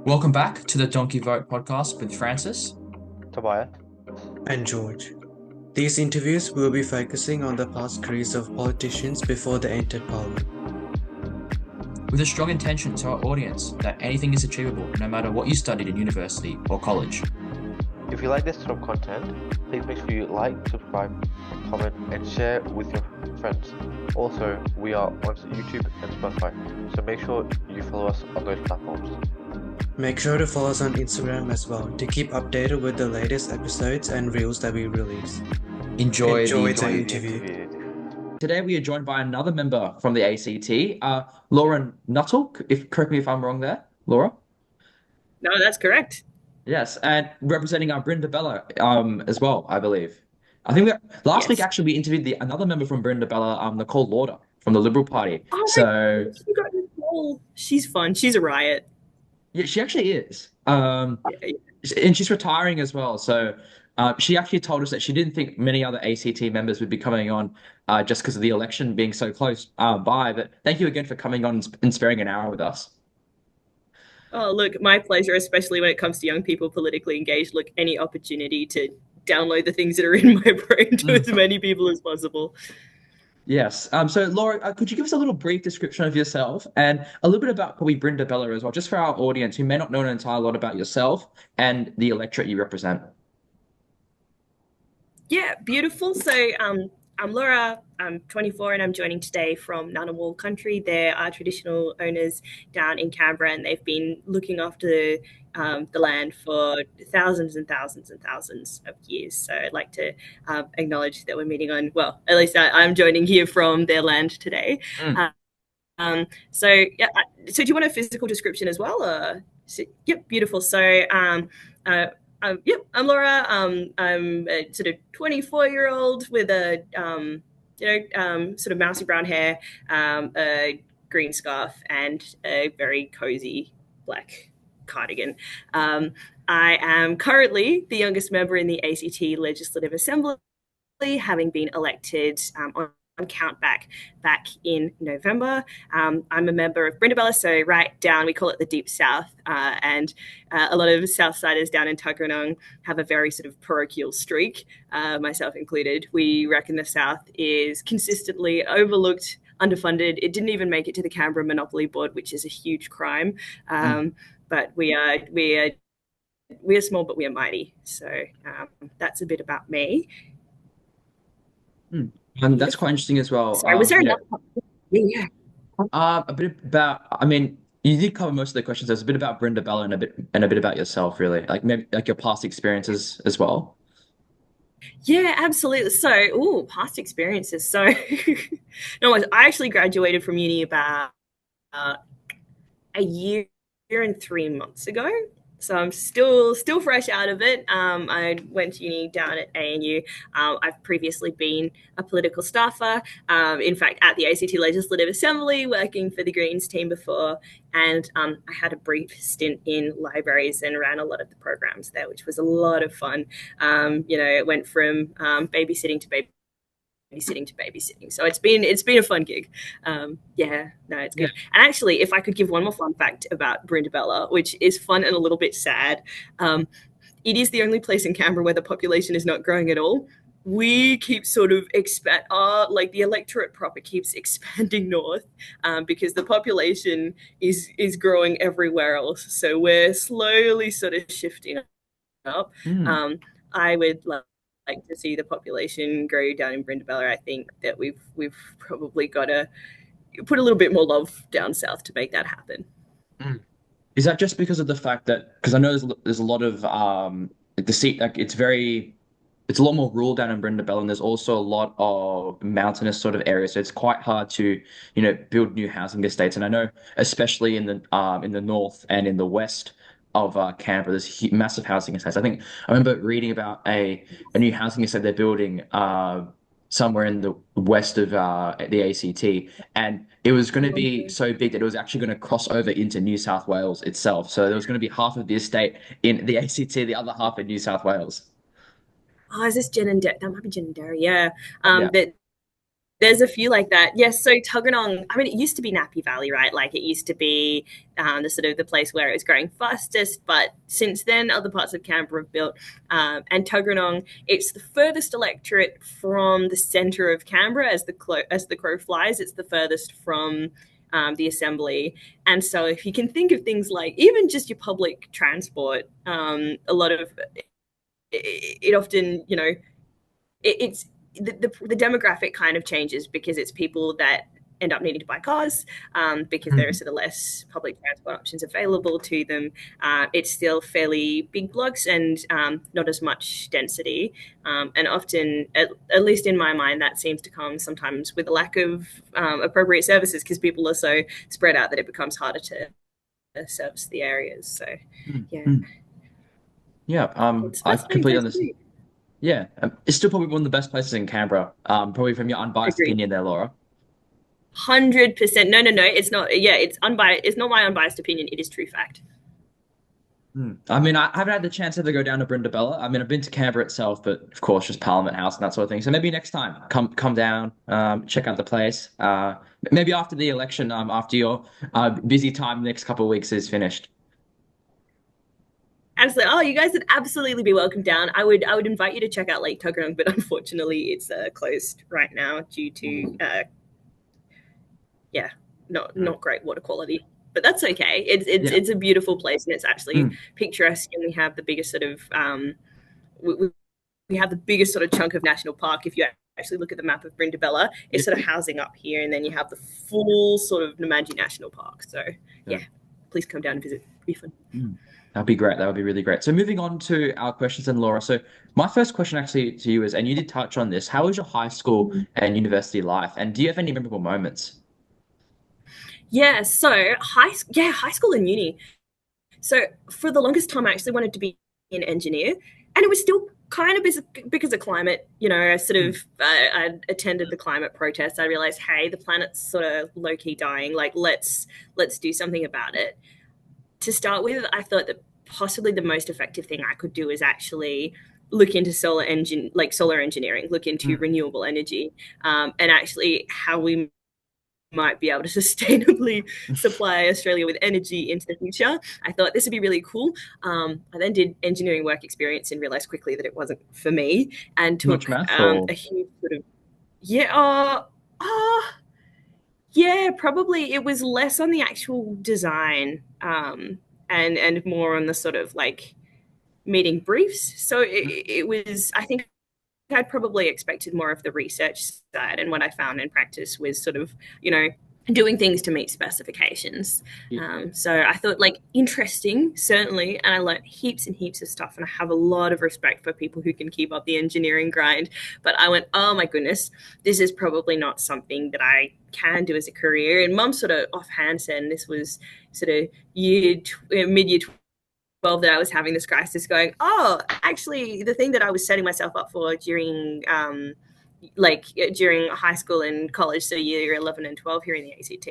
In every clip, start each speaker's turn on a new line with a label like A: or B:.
A: Welcome back to the Donkey Vote podcast with Francis.
B: Tobias.
C: And George. These interviews will be focusing on the past careers of politicians before they entered parliament.
A: With a strong intention to our audience that anything is achievable no matter what you studied in university or college.
B: If you like this sort of content, please make sure you like, subscribe, comment, and share with your friends. Also, we are on YouTube and Spotify, so make sure you follow us on those platforms.
C: Make sure to follow us on Instagram as well to keep updated with the latest episodes and reels that we release.
A: Enjoy
C: the interview.
A: Today we are joined by another member from the ACT, Luara Nuttall. Correct me if I'm wrong there, Laura.
D: No, that's correct.
A: Yes, and representing our Brenda Bella as well, I believe. I think last week
D: Yes.
A: actually we interviewed another member from Brenda Bella, Nicole Lauder from the Liberal Party.
D: Oh my
A: So
D: gosh, you got Nicole. She's fun. She's a riot.
A: yeah, she actually is.
D: Yeah,
A: And she's retiring as well. So she actually told us that she didn't think many other ACT members would be coming on just because of the election being so close by. But thank you again for coming on and sparing an hour with us.
D: Oh, look, my pleasure, especially when it comes to young people politically engaged. Look, any opportunity to download the things that are in my brain to as many people as possible.
A: Yes. So Laura, could you give us a little brief description of yourself and a little bit about probably Brenda Bella as well, just for our audience who may not know an entire lot about yourself and the electorate you represent?
D: Yeah, beautiful. I'm Laura. I'm 24 and I'm joining today from Ngunnawal country. There are traditional owners down in Canberra and they've been looking after the land for thousands and thousands and thousands of years. So I'd like to acknowledge that we're meeting on, well, at least I'm joining here from their land today.
A: Mm.
D: Yeah, so do you want a physical description as well? Yep, beautiful. Yep, I'm Laura. I'm a sort of 24-year-old with a sort of mousy brown hair, a green scarf, and a very cozy black cardigan. I am currently the youngest member in the ACT Legislative Assembly, having been elected on count back in November. I'm a member of Brindabella, so right down, we call it the Deep South, and a lot of Southsiders down in Tuggeranong have a very sort of parochial streak, myself included. We reckon the South is consistently overlooked, underfunded. It didn't even make it to the Canberra Monopoly Board, which is a huge crime. But we are small, but we are mighty. So that's a bit about me.
A: And that's quite interesting as well.
D: Sorry, was there another? Yeah.
A: A bit about, I mean, you did cover most of the questions. There's a bit about Brenda Bella and a bit about yourself, really, like maybe like your past experiences as well.
D: Yeah, absolutely. So, past experiences. So, no, I actually graduated from uni about a year and 3 months ago. So I'm still fresh out of it. I went to uni down at ANU. I've previously been a political staffer, in fact, at the ACT Legislative Assembly, working for the Greens team before. And I had a brief stint in libraries and ran a lot of the programs there, which was a lot of fun. It went from babysitting to babysitting. So it's been a fun gig. Yeah, no, it's good.
A: Yeah.
D: And actually, if I could give one more fun fact about Brindabella, which is fun and a little bit sad, it is the only place in Canberra where the population is not growing at all. We keep sort of the electorate proper keeps expanding north because the population is growing everywhere else. So we're slowly sort of shifting up.
A: Mm.
D: I would like to see the population grow down in Brindabella. I think that we've probably got to put a little bit more love down south to make that happen.
A: Mm. Is that just because of the fact that, because I know there's a lot of like the seat, like it's a lot more rural down in Brenda Bell, and there's also a lot of mountainous sort of areas. So it's quite hard to, build new housing estates. And I know, especially in the north and in the west of Canberra, there's massive housing estates. I think I remember reading about a new housing estate they're building somewhere in the west of the ACT, and it was going to be so big that it was actually going to cross over into New South Wales itself. So there was going to be half of the estate in the ACT, the other half in New South Wales.
D: Oh, is this Jen and That might be Jen and Derry, yeah.
A: Yeah.
D: But There's a few like that. Yes, so Tuggeranong, I mean, it used to be Nappy Valley, right? Like it used to be the sort of the place where it was growing fastest. But since then, other parts of Canberra have built. And Tuggeranong, it's the furthest electorate from the centre of Canberra as the crow flies. It's the furthest from the Assembly. And so if you can think of things like even just your public transport, a lot of it often, it's the demographic kind of changes because it's people that end up needing to buy cars because there are sort of less public transport options available to them. It's still fairly big blocks and not as much density. And often, at least in my mind, that seems to come sometimes with a lack of appropriate services because people are so spread out that it becomes harder to service the areas. So, yeah.
A: Yeah,
D: It's a
A: I
D: fascinating
A: completely
D: place to
A: understand.
D: be.
A: Yeah, it's still probably one of the best places in Canberra. Probably from your unbiased
D: Agreed.
A: opinion there, Laura.
D: 100%. No, no, no. It's not. Yeah, it's unbiased. It's not my unbiased opinion. It is true fact.
A: I mean, I haven't had the chance to ever go down to Brindabella. I mean, I've been to Canberra itself, but of course, just Parliament House and that sort of thing. So maybe next time, come down, check out the place. Maybe after the election, after your busy time, the next couple of weeks is finished.
D: Absolutely. Oh, you guys would absolutely be welcome down. I would invite you to check out Lake Tuggeranong, but unfortunately, it's closed right now due to yeah, not great water quality. But that's okay.
A: Yeah.
D: It's a beautiful place and it's actually
A: Mm.
D: picturesque. And we have the biggest sort of we have the biggest sort of chunk of national park. If you actually look at the map of Brindabella, it's sort of housing up here, and then you have the full sort of Namadgi National Park. So yeah, please come down and visit. It'd be fun.
A: That'd be great. That would be really great. So moving on to our questions then, Laura. So my first question actually to you is, and you did touch on this, how was your high school and university life? And do you have any memorable moments?
D: Yeah, so high school and uni. So for the longest time, I actually wanted to be an engineer, and it was still kind of because of climate. I sort of I attended the climate protests. I realized, hey, the planet's sort of low key dying. Like let's do something about it. To start with, I thought that possibly the most effective thing I could do is actually look into solar engineering, look into renewable energy, and actually how we might be able to sustainably supply Australia with energy into the future. I thought this would be really cool. I then did engineering work experience and realized quickly that it wasn't for me and
A: Too much
D: took
A: math or
D: a huge sort of, yeah, yeah, probably it was less on the actual design and more on the sort of like meeting briefs. So it was, I think I'd probably expected more of the research side, and what I found in practice was sort of, doing things to meet specifications. So I thought like interesting, certainly, and I learned heaps and heaps of stuff, and I have a lot of respect for people who can keep up the engineering grind. But I went, oh my goodness, this is probably not something that I can do as a career. And Mum sort of offhand said, and this was sort of mid-year 12 that I was having this crisis going, oh, actually, the thing that I was setting myself up for during during high school and college, so year 11 and 12 here in the ACT,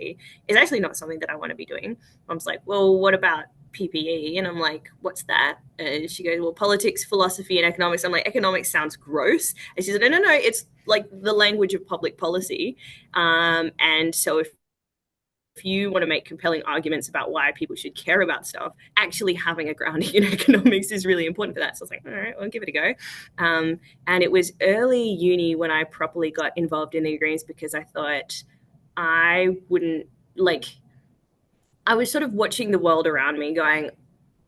D: is actually not something that I want to be doing. Mom's like, well, what about PPE? And I'm like, what's that? And she goes, well, politics, philosophy, and economics. I'm like, economics sounds gross. And she said, no, it's like the language of public policy. And so if you want to make compelling arguments about why people should care about stuff, actually having a grounding in economics is really important for that. So I was like, all right, I'll give it a go. And it was early uni when I properly got involved in the agreements because I thought I wouldn't I was sort of watching the world around me going,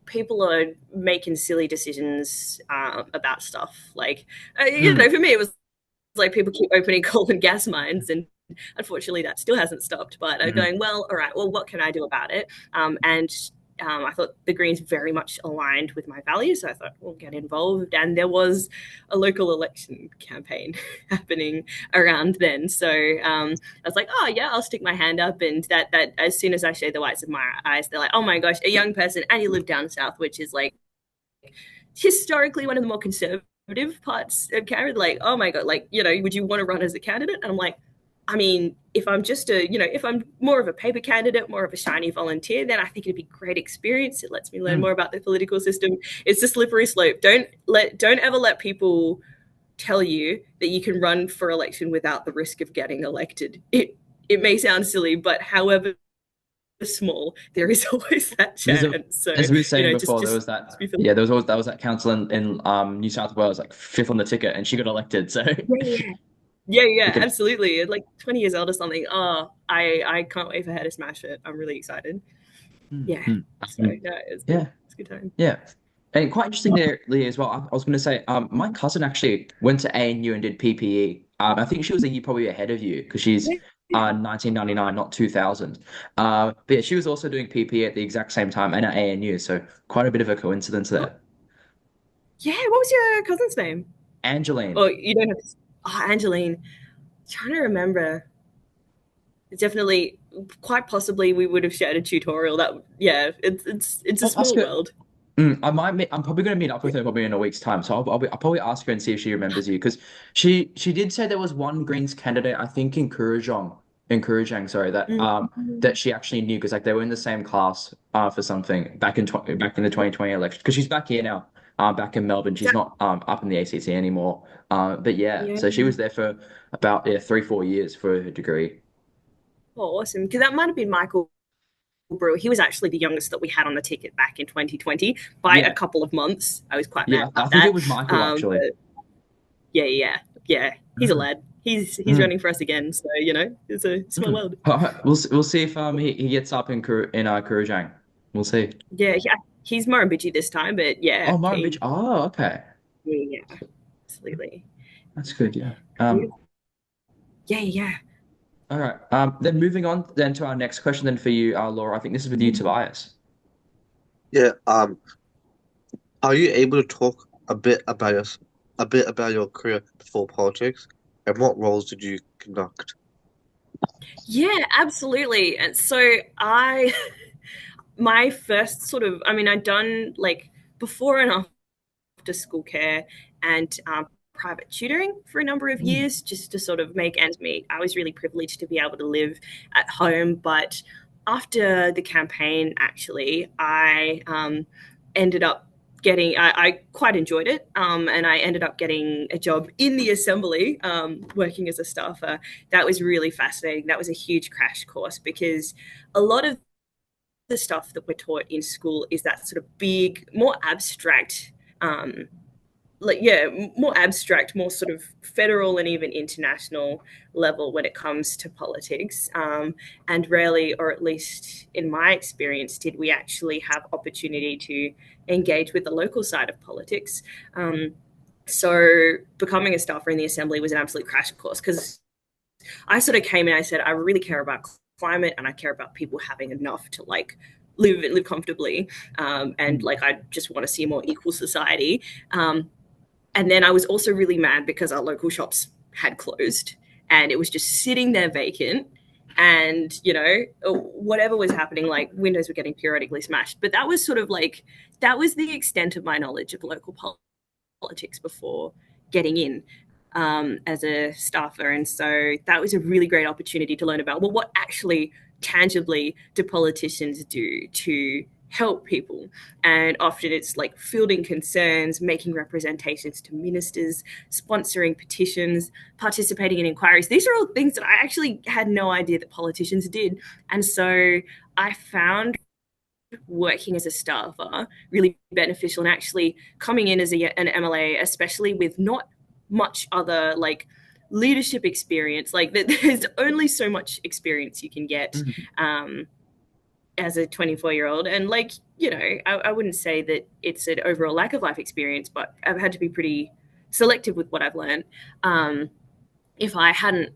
D: people are making silly decisions about stuff. Like, for me, it was like people keep opening coal and gas mines, and unfortunately that still hasn't stopped. But I'm going, well, all right, well, what can I do about it? I thought the Greens very much aligned with my values, so I thought we'll get involved. And there was a local election campaign happening around then, so I was like, oh yeah, I'll stick my hand up. And that as soon as I showed the whites of my eyes, they're like, oh my gosh, a young person, and you live down south, which is like historically one of the more conservative parts of Canada. Like, oh my god, like, would you want to run as a candidate? And I'm like, I mean, if I'm just if I'm more of a paper candidate, more of a shiny volunteer, then I think it'd be great experience. It lets me learn more about the political system. It's a slippery slope. Don't ever let people tell you that you can run for election without the risk of getting elected. It may sound silly, but however small, there is always that
A: There's a,
D: chance. So,
A: as we were saying
D: just
A: before, there
D: just
A: was that.
D: be feeling.
A: Yeah, there was that council in New South Wales, like fifth on the ticket, and she got elected. So
D: Yeah, yeah, yeah,
A: we
D: yeah,
A: could.
D: absolutely. Like 20 years old or something. Oh, I can't wait for her to smash it. I'm really excited. Yeah.
A: Mhm.
D: So no,
A: Yeah,
D: it's a good time.
A: yeah. And quite interesting there, Lee, as well. I was going to say, my cousin actually went to ANU and did PPE. I think she was a year probably ahead of you because she's
D: Yeah.
A: 1999, not 2000. But yeah, she was also doing PPE at the exact same time and at ANU. So quite a bit of a coincidence there.
D: Yeah. What was your cousin's name?
A: Angeline.
D: Oh, you don't have to. Oh, Angeline. Trying to remember. Definitely, quite possibly, we would have shared a tutorial. That yeah, it's a
A: I'll ask
D: small
A: her.
D: world.
A: I might. I'm probably going to meet up with her probably in a week's time. So I'll probably ask her and see if she remembers you because she did say there was one Greens candidate I think in Kurrajong, sorry, that
D: Mm.
A: she actually knew because like they were in the same class for something back in the 2020 election because she's back here now, back in Melbourne. She's
D: That,
A: not up in the ACT anymore. But yeah,
D: yeah.
A: so she was there for about 3-4 years for her degree.
D: Oh, awesome. Because that might have been Michael Brewer. He was actually the youngest that we had on the ticket back in 2020 by a
A: Yeah,
D: couple of months. I was quite mad
A: yeah. I
D: about
A: think it
D: that.
A: was Michael actually.
D: But yeah, yeah, yeah. He's a
A: Mm,
D: lad. He's
A: mm.
D: running for us again. So it's a small
A: Mm.
D: world.
A: We'll see if he gets up in Kurrajong. We'll see.
D: Yeah, yeah. He's Murrumbidgee this time, but yeah,
A: Oh, Martin Beach.
D: keen.
A: Oh, okay.
D: Yeah, yeah, absolutely.
A: That's good. Yeah.
D: Yeah, yeah.
A: All right. Then moving on then to our next question then for you, Laura. I think this is with you, Tobias.
B: Yeah, are you able to talk a bit about your career before politics, and what roles did you conduct?
D: Yeah, absolutely. And so I, my first sort of, I mean, I'd done like before and after school care and private tutoring for a number of
A: Mm.
D: years just to sort of make ends meet. I was really privileged to be able to live at home, but after the campaign, actually, I ended up I quite enjoyed it, and I ended up getting a job in the assembly, working as a staffer. That was really fascinating. That was a huge crash course because a lot of the stuff that we're taught in school is that sort of big, more abstract, um, like yeah, more abstract, more sort of federal and even international level when it comes to politics. And rarely, or at least in my experience, did we actually have opportunity to engage with the local side of politics. So becoming a staffer in the assembly was an absolute crash course because I sort of came in. I said, I really care about climate and I care about people having enough to like live comfortably, and
A: Mm.
D: like I just want to see a more equal society. And then I was also really mad because our local shops had closed and it was just sitting there vacant. And, whatever was happening, like windows were getting periodically smashed. But that was sort of like, that was the extent of my knowledge of local politics before getting in, as a staffer. And so that was a really great opportunity to learn about, well, what actually tangibly do politicians do to help people? And often it's like fielding concerns, making representations to ministers, sponsoring petitions, participating in inquiries. These are all things that I actually had no idea that politicians did. And so I found working as a staffer really beneficial and actually coming in as an MLA, especially with not much other like leadership experience. Like there's only so much experience you can get,
A: Mm.
D: um, as a 24-year-old. And like, I wouldn't say that it's an overall lack of life experience, but I've had to be pretty selective with what I've learned. If I hadn't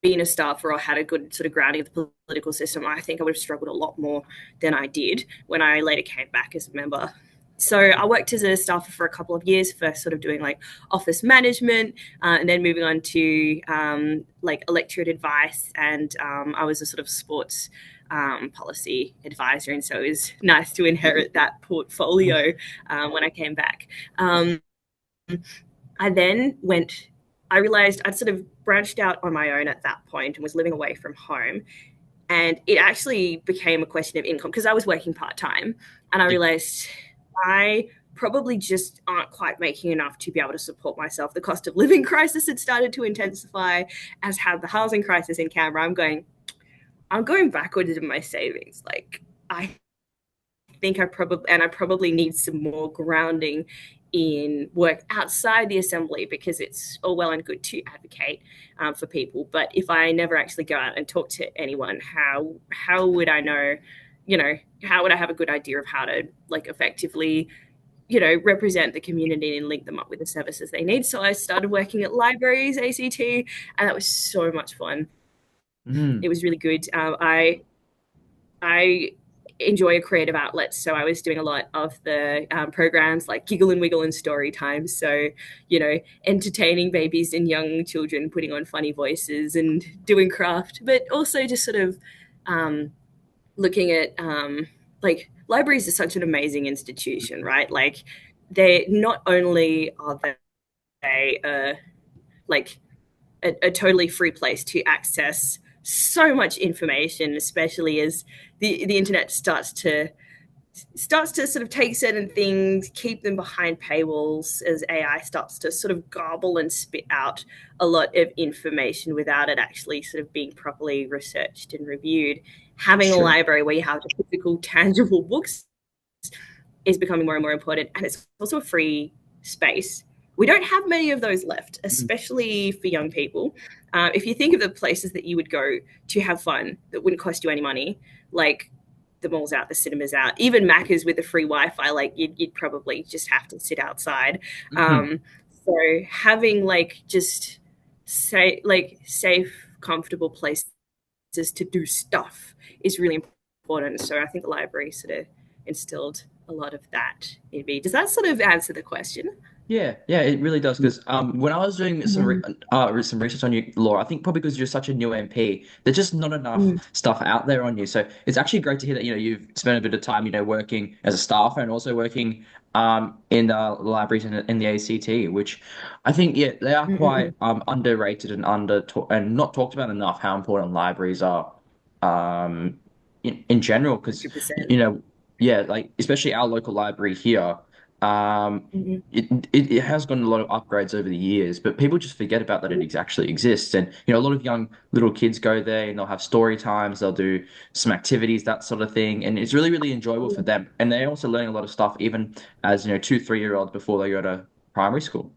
D: been a staffer or had a good sort of grounding of the political system, I think I would have struggled a lot more than I did when I later came back as a member. So I worked as a staffer for a couple of years, first sort of doing like office management, and then moving on to like electorate advice. And I was a sort of sports policy advisor. And so it was nice to inherit that portfolio when I came back. I then went, I realized I'd sort of branched out on my own at that point and was living away from home. And it actually became a question of income because I was working part time. And I
A: Yeah.
D: realized I probably just aren't quite making enough to be able to support myself. The cost of living crisis had started to intensify, as had the housing crisis in Canberra. I'm going backwards in my savings. Like, I think I probably need some more grounding in work outside the assembly, because it's all well and good to advocate for people, but if I never actually go out and talk to anyone, how would I know, how would I have a good idea of how to like effectively, represent the community and link them up with the services they need? So I started working at libraries, ACT, and that was so much fun. It
A: Mm.
D: was really good. I enjoy a creative outlet, so I was doing a lot of the programs like Giggle and Wiggle and Story Time. So, entertaining babies and young children, putting on funny voices and doing craft, but also just sort of um, looking at like libraries are such an amazing institution, right? Like, they not only are they like a totally free place to access so much information, especially as the internet starts to sort of take certain things, keep them behind paywalls, as AI starts to sort of gobble and spit out a lot of information without it actually sort of being properly researched and reviewed. Having a
A: Sure.
D: library where you have the physical, tangible books is becoming more and more important. And it's also a free space. We don't have many of those left,
A: Mm.
D: especially for young people. If you think of the places that you would go to have fun that wouldn't cost you any money, like the malls out, the cinemas out, even Macca's with the free Wi-Fi, like you'd probably just have to sit outside.
A: Mhm.
D: Um, so having like just safe, comfortable places to do stuff is really important. So I think the library sort of instilled a lot of that in me. Does that sort of answer the question?
A: Yeah, yeah, it really does. Because when I was doing some research on you, Laura, I think probably because you're such a new MP, there's just not enough
D: Mm,
A: stuff out there on you. So it's actually great to hear that you've spent a bit of time working as a staffer and also working in the libraries in the ACT, which I think they are
D: mm,
A: quite
D: mm,
A: underrated and and not talked about enough how important libraries are in general. Because
D: 100%.
A: you know yeah, like especially our local library here. Um,
D: Mm-hmm.
A: it has gotten a lot of upgrades over the years, but people just forget about that it actually exists. And a lot of young little kids go there and they'll have story times, they'll do some activities, that sort of thing, and it's really, really enjoyable for them. And they're also learning a lot of stuff, even as 2, 3 year olds before they go to primary school.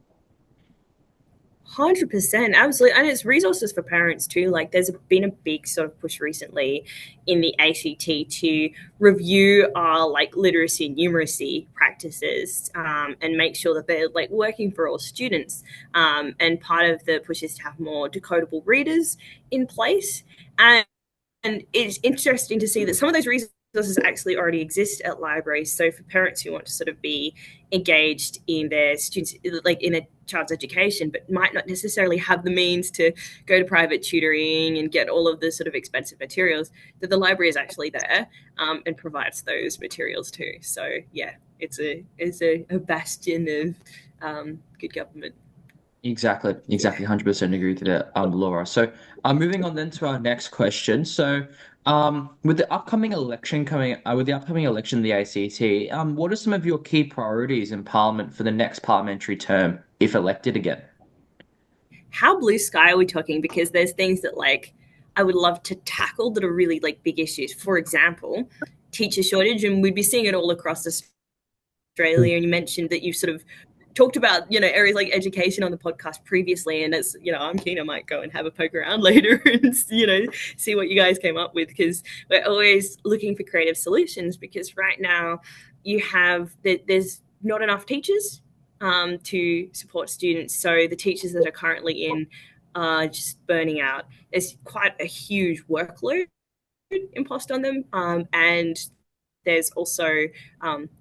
D: 100%, absolutely. And it's resources for parents too. Like, there's been a big sort of push recently in the ACT to review our like literacy and numeracy practices, and make sure that they're like working for all students. And part of the push is to have more decodable readers in place. And it's interesting to see that some of those resources actually already exist at libraries. So for parents who want to sort of be engaged in their students, like in a child's education, but might not necessarily have the means to go to private tutoring and get all of the sort of expensive materials, that the library is actually there, and provides those materials too. So yeah, it's a bastion of good government.
A: Exactly,
D: Yeah.
A: exactly, 100% agree with that, Laura. So, moving on then to our next question. So, with the upcoming election in the ACT, what are some of your key priorities in Parliament for the next parliamentary term, if elected again?
D: How blue sky are we talking? Because there's things that like I would love to tackle that are really like big issues. For example, teacher shortage, and we'd be seeing it all across Australia. And you mentioned that you've sort of talked about areas like education on the podcast previously, and it's I'm keen. I might go and have a poke around later and see what you guys came up with, because we're always looking for creative solutions. Because right now there's not enough teachers to support students, so the teachers that are currently in are just burning out. There's quite a huge workload imposed on them, and there's also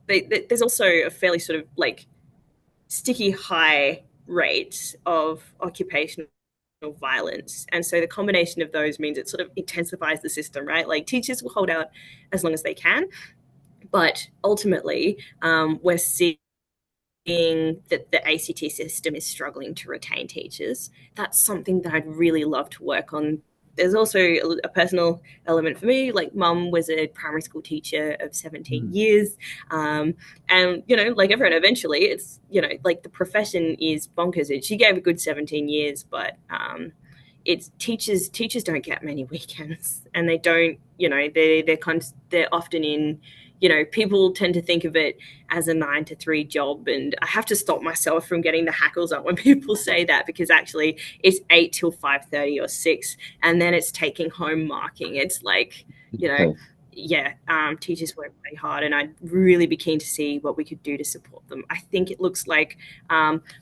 D: there's also a fairly sort of like sticky high rate of occupational violence. And so the combination of those means it sort of intensifies the system, right? Like, teachers will hold out as long as they can, but ultimately, we're seeing that the ACT system is struggling to retain teachers. That's something that I'd really love to work on there's also a personal element for me. Like, mum was a primary school teacher of 17 years. And, like everyone, eventually it's, like the profession is bonkers. She gave a good 17 years, but it's teachers don't get many weekends, and they don't, they're often in, people tend to think of it as a 9 to 3 job. And I have to stop myself from getting the hackles up when people say that, because actually it's 8 till 5:30 or 6, and then it's taking home marking. It's like,
A: Okay.
D: yeah, teachers work really hard, and I'd really be keen to see what we could do to support them. I think it looks like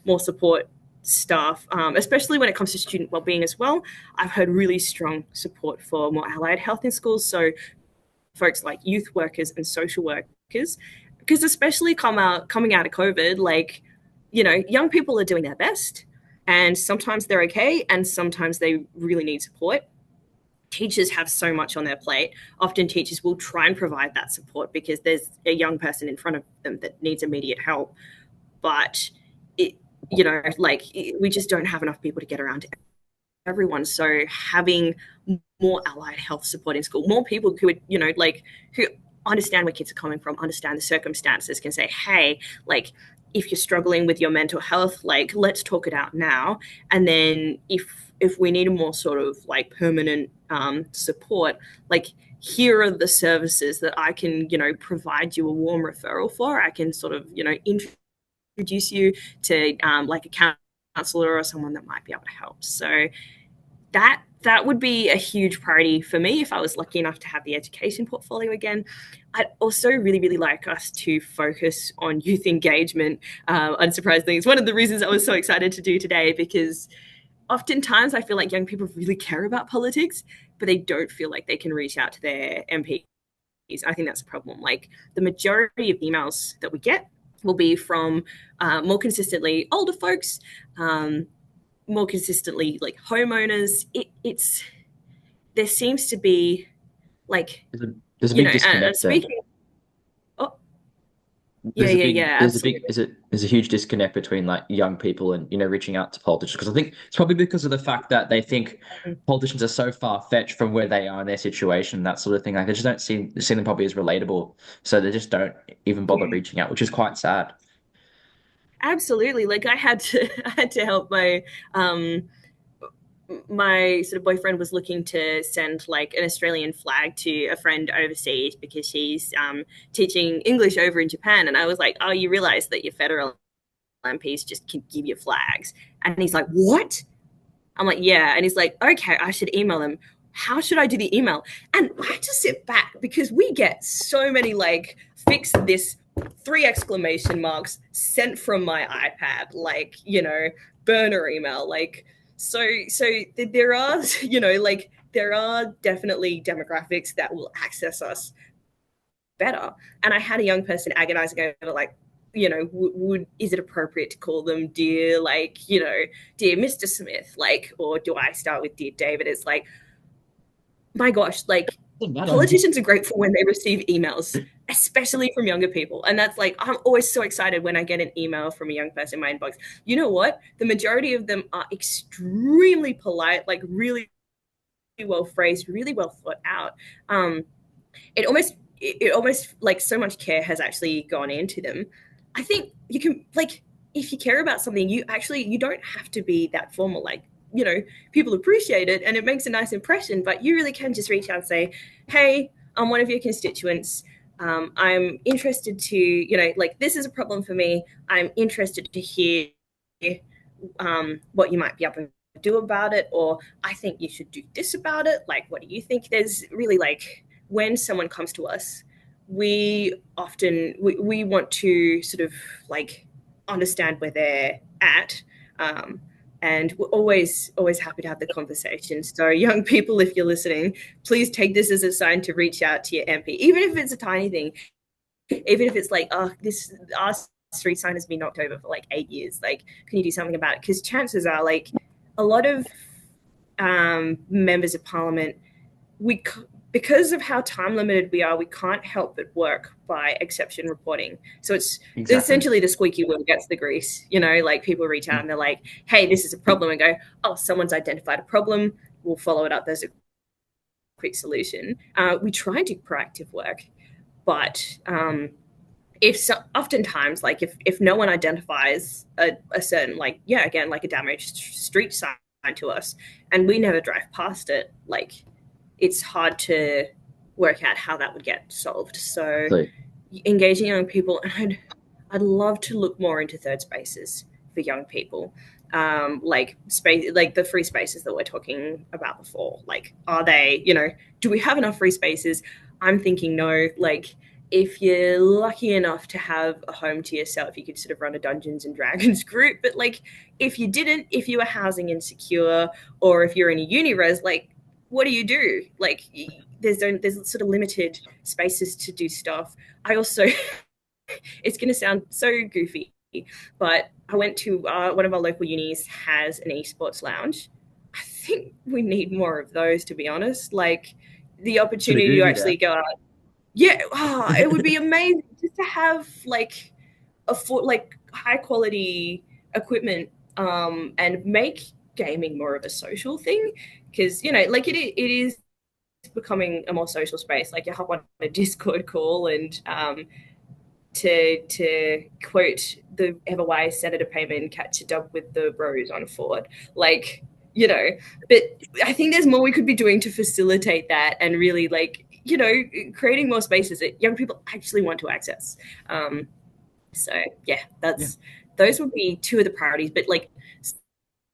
D: more support staff, especially when it comes to student wellbeing as well. I've heard really strong support for more allied health in schools. So folks like youth workers and social workers, because especially coming out of COVID, like, young people are doing their best, and sometimes they're okay, and sometimes they really need support. Teachers have so much on their plate. Often teachers will try and provide that support because there's a young person in front of them that needs immediate help. But it, like, we just don't have enough people to get around to everyone. So having more allied health support in school, more people who would, who understand where kids are coming from, understand the circumstances, can say, hey, like, if you're struggling with your mental health, like, let's talk it out now. And then if we need a more sort of like permanent support, like, here are the services that I can, provide you a warm referral for. I can sort of, introduce you to like a counselor or someone that might be able to help. So that would be a huge priority for me if I was lucky enough to have the education portfolio again. I'd also really, really like us to focus on youth engagement. Unsurprisingly, it's one of the reasons I was so excited to do today, because oftentimes I feel like young people really care about politics, but they don't feel like they can reach out to their MPs. I think that's a problem. Like, the majority of emails that we get will be from more consistently older folks, more consistently like homeowners. It's there seems to be like,
A: There's a big disconnect there.
D: speaking. Oh, yeah, absolutely.
A: There's a huge disconnect between like young people and reaching out to politicians, because I think it's probably because of the fact that they think politicians are so far fetched from where they are in their situation, that sort of thing. Like, they just don't see them probably as relatable, so they just don't even bother reaching out, which is quite sad.
D: Absolutely. Like, I had to I had to help my sort of boyfriend was looking to send like an Australian flag to a friend overseas because she's teaching English over in Japan. And I was like, oh, you realize that your federal MPs just can give you flags? And he's like, what? I'm like, yeah. And he's like, okay, I should email them. How should I do the email? And I had to sit back because we get so many like, fix this, 3 exclamation marks sent from my iPad, like, burner email. Like, so there are, like, there are definitely demographics that will access us better. And I had a young person agonizing over, like, is it appropriate to call them dear, like, dear Mr. Smith, like, or do I start with dear David? It's like, my gosh, like, politicians are grateful when they receive emails, especially from younger people. And that's like, I'm always so excited when I get an email from a young person in my inbox. You know what? The majority of them are extremely polite, like really well phrased, really well thought out. It almost like so much care has actually gone into them. I think you can, like, if you care about something, you don't have to be that formal. Like, people appreciate it and it makes a nice impression, but you really can just reach out and say, hey, I'm one of your constituents. I'm interested to, like, this is a problem for me. I'm interested to hear what you might be able to do about it, or I think you should do this about it. Like, what do you think? There's really, like, when someone comes to us, we often we want to sort of like understand where they're at. And we're always happy to have the conversation. So young people, if you're listening, please take this as a sign to reach out to your MP, even if it's a tiny thing, even if it's like, oh, our street sign has been knocked over for like 8 years. Like, can you do something about it? Because chances are, like, a lot of members of parliament, because of how time limited we are, we can't help but work by exception reporting. So it's essentially the squeaky wheel gets the grease. Like, people reach out and they're like, hey, this is a problem, and go, oh, someone's identified a problem. we'll follow it up. There's a quick solution. We try and do proactive work, but if so, oftentimes, like if no one identifies a certain, like, yeah, again, like a damaged street sign to us, and we never drive past it, like, it's hard to work out how that would get solved. So
A: Exactly.
D: engaging young people, and I'd love to look more into third spaces for young people, like space, like the free spaces that we're talking about before. Like, are they, do we have enough free spaces? I'm thinking no. Like, if you're lucky enough to have a home to yourself, you could sort of run a Dungeons and Dragons group. But like, if you didn't, if you were housing insecure, or if you're in a uni res, like, what do you do? Like, there's sort of limited spaces to do stuff. I also, it's going to sound so goofy, but I went to one of our local unis has an esports lounge. I think we need more of those, to be honest. Like, the
A: Should
D: opportunity
A: agree
D: to
A: with you
D: actually
A: there.
D: go out. Yeah, it would be amazing just to have like like high quality equipment, and make gaming more of a social thing, because like it is becoming a more social space. Like, you hop on a Discord call and to quote the ever wise Senator Payman, catch a dub with the bros on Ford. Like, but I think there's more we could be doing to facilitate that, and really, like, creating more spaces that young people actually want to access. So yeah,
A: Yeah.
D: those would be two of the priorities, but like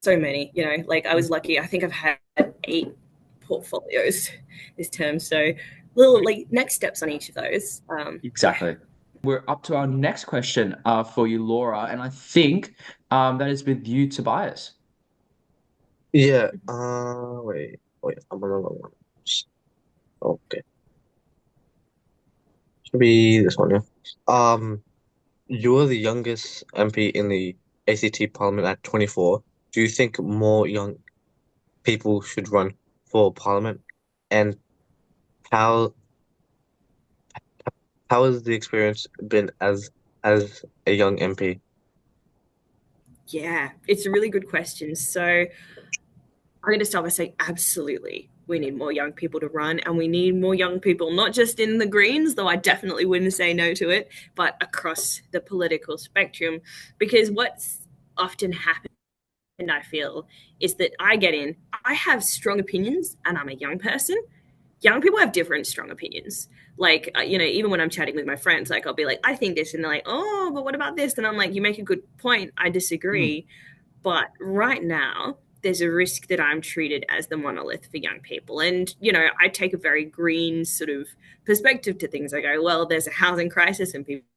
D: so many, like, I was lucky. I think I've had 8 portfolios this term. So little, like, next steps on each of those. Yeah.
A: Exactly. We're up to our next question for you, Laura, and I think that is with you, Tobias.
B: Yeah. Wait. I'm on the wrong one. Okay. Should be this one, yeah. Um, you're the youngest MP in the ACT Parliament at 24. Do you think more young people should run for Parliament? And how how has the experience been as a young MP?
D: Yeah, it's a really good question. So I'm going to start by saying absolutely. We need more young people to run, and we need more young people, not just in the Greens, though I definitely wouldn't say no to it, but across the political spectrum. Because what's often happened, I feel, is that I get in, I have strong opinions, and I'm a young person. Young people have different strong opinions. Like, even when I'm chatting with my friends, like, I'll be like, I think this, and they're like, oh, but what about this? And I'm like, you make a good point. I
A: Hmm.
D: disagree. But right now, there's a risk that I'm treated as the monolith for young people. And, I take a very green sort of perspective to things. I go, well, there's a housing crisis and people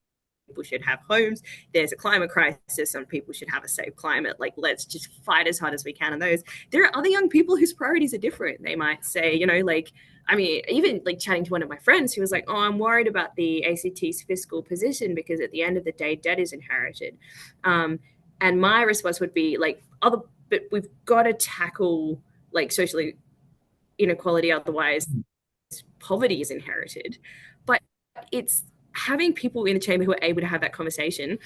D: should have homes. There's a climate crisis and people should have a safe climate. Like, let's just fight as hard as we can on those. There are other young people whose priorities are different. They might say, like, I mean, even like chatting to one of my friends who was like, oh, I'm worried about the ACT's fiscal position because at the end of the day, debt is inherited. Um, and my response would be like, but we've got to tackle like social inequality, otherwise poverty is inherited. But it's having people in the chamber who are able to have that conversation.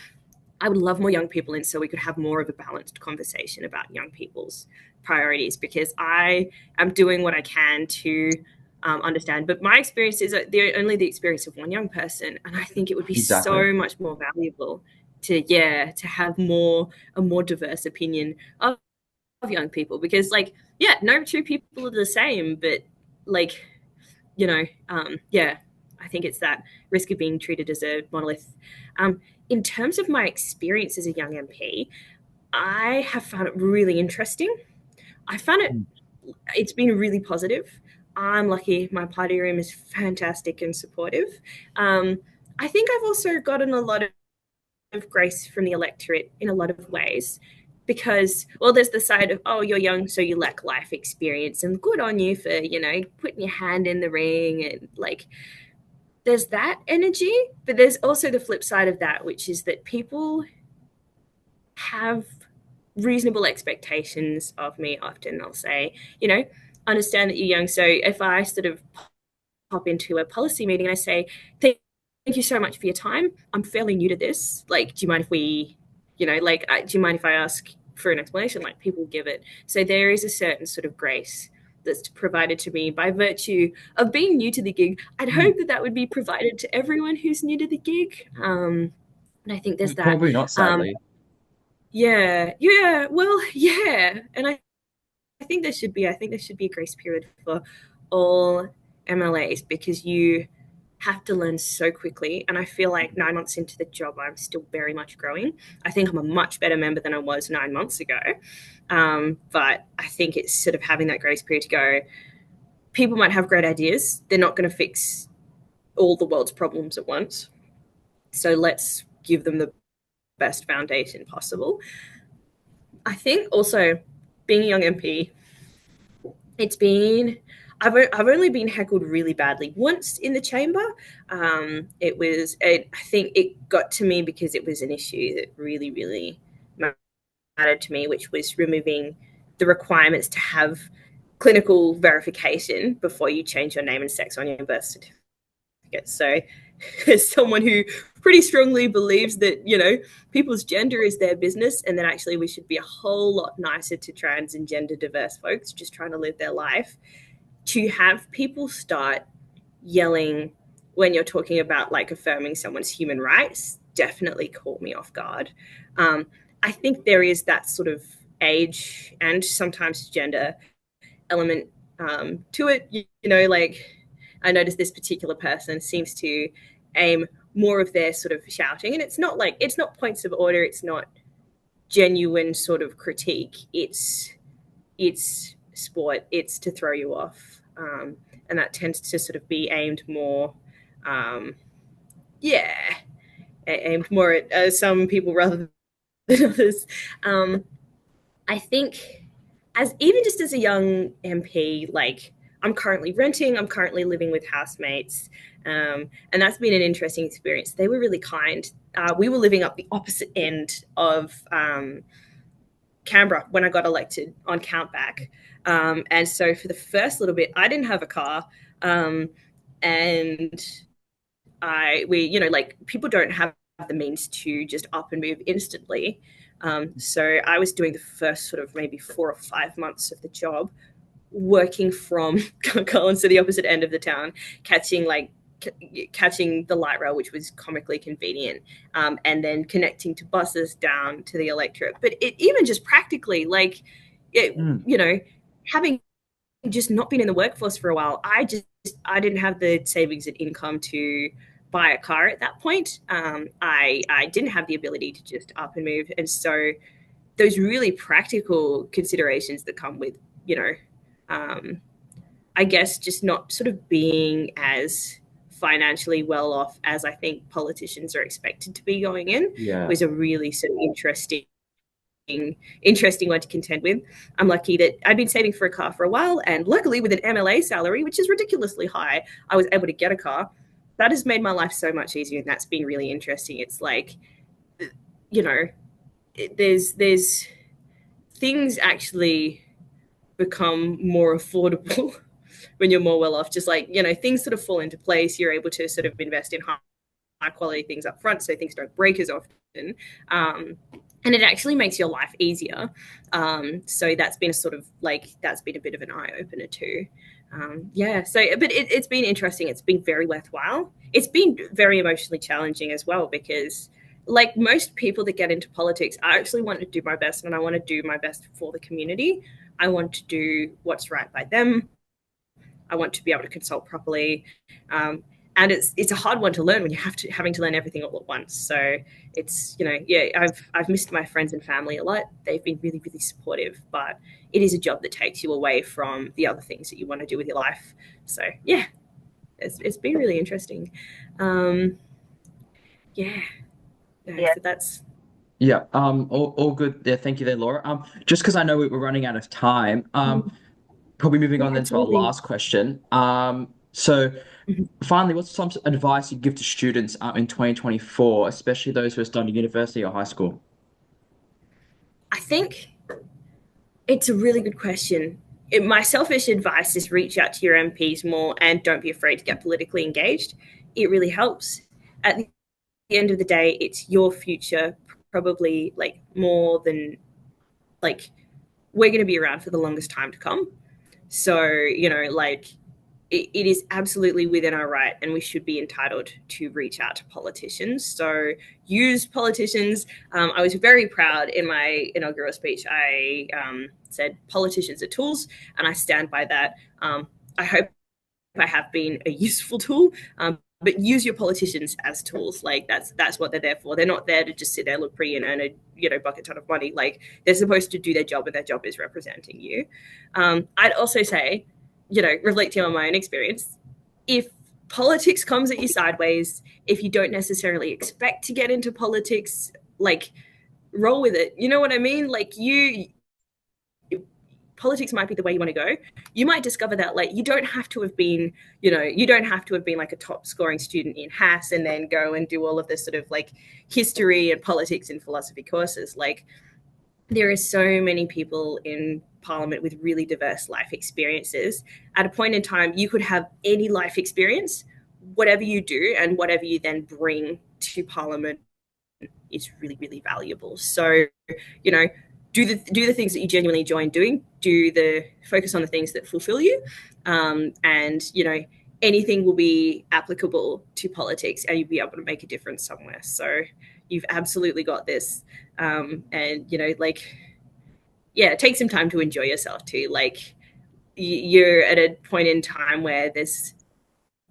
D: I would love more young people in so we could have more of a balanced conversation about young people's priorities, because I am doing what I can to understand. But my experience is that they're only the experience of one young person, and I think it would be
A: Exactly.
D: so much more valuable to have a more diverse opinion of young people, because, like, yeah, no two people are the same, but like, yeah, I think it's that risk of being treated as a monolith. In terms of my experience as a young MP, I have found it really interesting. I found
A: Hmm.
D: it's been really positive. I'm lucky. My party room is fantastic and supportive. Um, I think I've also gotten a lot of grace from the electorate in a lot of ways, because, well, there's the side of, oh, you're young so you lack life experience, and good on you for putting your hand in the ring, and like, there's that energy. But there's also the flip side of that, which is that people have reasonable expectations of me. Often I'll say, understand that you're young. So if I sort of pop into a policy meeting and I say, thank you so much for your time, I'm fairly new to this. Like, do you mind if we, do you mind if I ask for an explanation? Like, people give it. So there is a certain sort of grace that's provided to me by virtue of being new to the gig. I'd hope that that would be provided to everyone who's new to the gig. And I think there's that.
A: Probably not,
D: Um,
A: sadly.
D: yeah, well, yeah, and I think there should be. I think there should be a grace period for all MLAs because you have to learn so quickly. And I feel like 9 months into the job, I'm still very much growing. I think I'm a much better member than I was 9 months ago. But I think it's sort of having that grace period to go. People might have great ideas. They're not going to fix all the world's problems at once. So let's give them the best foundation possible. I think also being a young MP, it's been I've only been heckled really badly once in the chamber. I think it got to me because it was an issue that really mattered to me, which was removing the requirements to have clinical verification before you change your name and sex on your birth certificate. So, as someone who pretty strongly believes that people's gender is their business, and that actually we should be a whole lot nicer to trans and gender diverse folks just trying to live their life, to have people start yelling when you're talking about like affirming someone's human rights definitely caught me off guard. I think there is that sort of age and sometimes gender element to it. Like I noticed this particular person seems to aim more of their sort of shouting, and it's not points of order, it's not genuine sort of critique. It's sport. It's to throw you off, and that tends to sort of be aimed more, yeah, aimed more at some people rather than others. I think, as even just as a young MP, like I'm currently renting, I'm currently living with housemates, and that's been an interesting experience. They were really kind. We were living up the opposite end of Canberra when I got elected on Countback. And so for the first little bit, I didn't have a car. And like people don't have the means to just up and move instantly. So I was doing the first sort of maybe 4 or 5 months of the job, working from Collins to the opposite end of the town, catching the light rail, which was comically convenient, and then connecting to buses down to the electorate. But even just practically, having just not been in the workforce for a while, I didn't have the savings and income to buy a car at that point. I didn't have the ability to just up and move, and so those really practical considerations that come with I guess just not sort of being as financially well off as I think politicians are expected to be going in
A: Yeah.
D: was a really sort of interesting one to contend with. I'm lucky that I'd been saving for a car for a while, and luckily with an MLA salary, which is ridiculously high, I was able to get a car. That has made my life so much easier, and that's been really interesting. It's like, there's things actually become more affordable when you're more well off. Just like, things sort of fall into place. You're able to sort of invest in high quality things up front so things don't break as often. And it actually makes your life easier. So that's been that's been a bit of an eye opener too. But it's been interesting. It's been very worthwhile. It's been very emotionally challenging as well because, like most people that get into politics, I actually want to do my best, and I want to do my best for the community. I want to do what's right by them. I want to be able to consult properly. And it's a hard one to learn when you're having to learn everything all at once. So it's, I've missed my friends and family a lot. They've been really supportive, but it is a job that takes you away from the other things that you want to do with your life. So yeah, it's been really interesting. So that's
A: Yeah. All good. Yeah. Thank you there, Laura. Just because I know we're running out of time. Probably moving on then to our
D: absolutely.
A: last question. So finally, what's some advice you give to students in 2024, especially those who are starting university or high school?
D: I think it's a really good question. My selfish advice is reach out to your MPs more and don't be afraid to get politically engaged. It really helps. At the end of the day, it's your future, probably more than we're going to be around for the longest time to come. So, like it is absolutely within our right, and we should be entitled to reach out to politicians. So use politicians. I was very proud in my inaugural speech. I said politicians are tools, and I stand by that. I hope I have been a useful tool. But use your politicians as tools. Like that's what they're there for. They're not there to just sit there, look pretty, and earn a bucket ton of money. Like they're supposed to do their job, and their job is representing you. I'd also say, reflecting on my own experience, if politics comes at you sideways, if you don't necessarily expect to get into politics, like roll with it. You know what I mean? Like politics might be the way you want to go. You might discover that like you don't have to have been, like a top scoring student in HAS and then go and do all of this sort of like history and politics and philosophy courses. Like there are so many people in Parliament with really diverse life experiences. At a point in time, you could have any life experience. Whatever you do and whatever you then bring to Parliament is really, really valuable. So, you know, do the things that you genuinely enjoy doing. Focus on the things that fulfill you, and anything will be applicable to politics, and you'll be able to make a difference somewhere. So you've absolutely got this, and take some time to enjoy yourself too. Like you're at a point in time where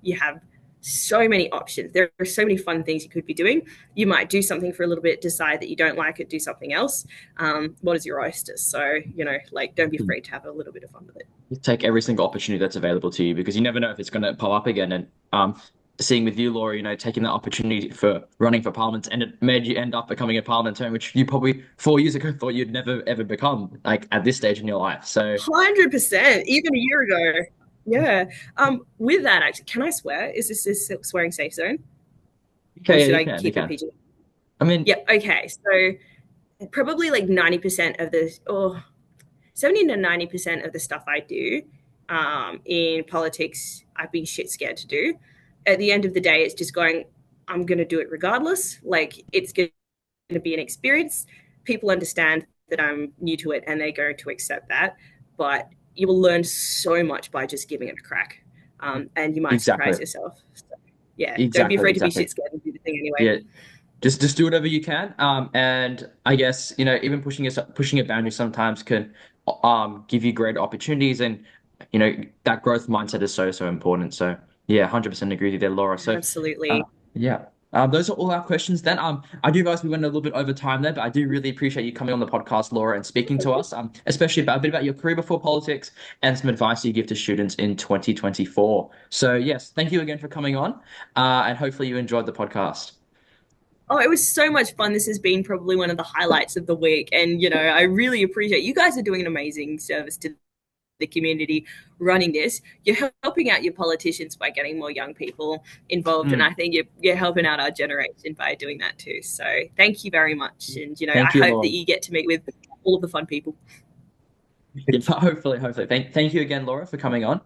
D: you have so many options. There are so many fun things you could be doing. You might do something for a little bit, decide that you don't like it, do something else. What is your oyster? So, don't be afraid to have a little bit of fun with it.
A: You take every single opportunity that's available to you because you never know if it's going to pop up again. And seeing with you, Laura, taking that opportunity for running for parliament, and it made you end up becoming a parliamentarian, which you probably 4 years ago thought you'd never ever become, like at this stage in your life. So
D: 100%, even a year ago. Yeah. With that, actually, can I swear? Is this a swearing safe zone? Or
A: okay,
D: should
A: yeah,
D: I keep it PG?
A: I mean,
D: Yeah. Okay. So probably like 90% of the, or 70 to 90% of the stuff I do in politics, I've been shit scared to do. At the end of the day, it's just going, I'm going to do it regardless. Like it's going to be an experience. People understand that I'm new to it and they're going to accept that. But you will learn so much by just giving it a crack. And you might
A: exactly,
D: surprise yourself. So, yeah, don't be
A: exactly,
D: afraid to be
A: exactly.
D: shit scared and do the thing anyway.
A: Yeah, just do whatever you can. And I guess, even pushing a boundary sometimes can give you great opportunities, and that growth mindset is so important. So yeah, 100% agree with you there, Laura. So uh,
D: Absolutely.
A: yeah. Those are all our questions then. I do realize we went a little bit over time there, but I do really appreciate you coming on the podcast, Laura, and speaking to us, especially about a bit about your career before politics and some advice you give to students in 2024. So yes, thank you again for coming on, and hopefully you enjoyed the podcast.
D: Oh, it was so much fun. This has been probably one of the highlights of the week. And, I really appreciate you guys are doing an amazing service to the community running this. You're helping out your politicians by getting more young people involved. And
A: Mm.
D: I think you're helping out our generation by doing that too. So thank you very much. And, I
A: Thank you,
D: hope
A: Laura.
D: that you get to meet with all of the fun people.
A: Yeah, hopefully. Thank you again, Laura, for coming on.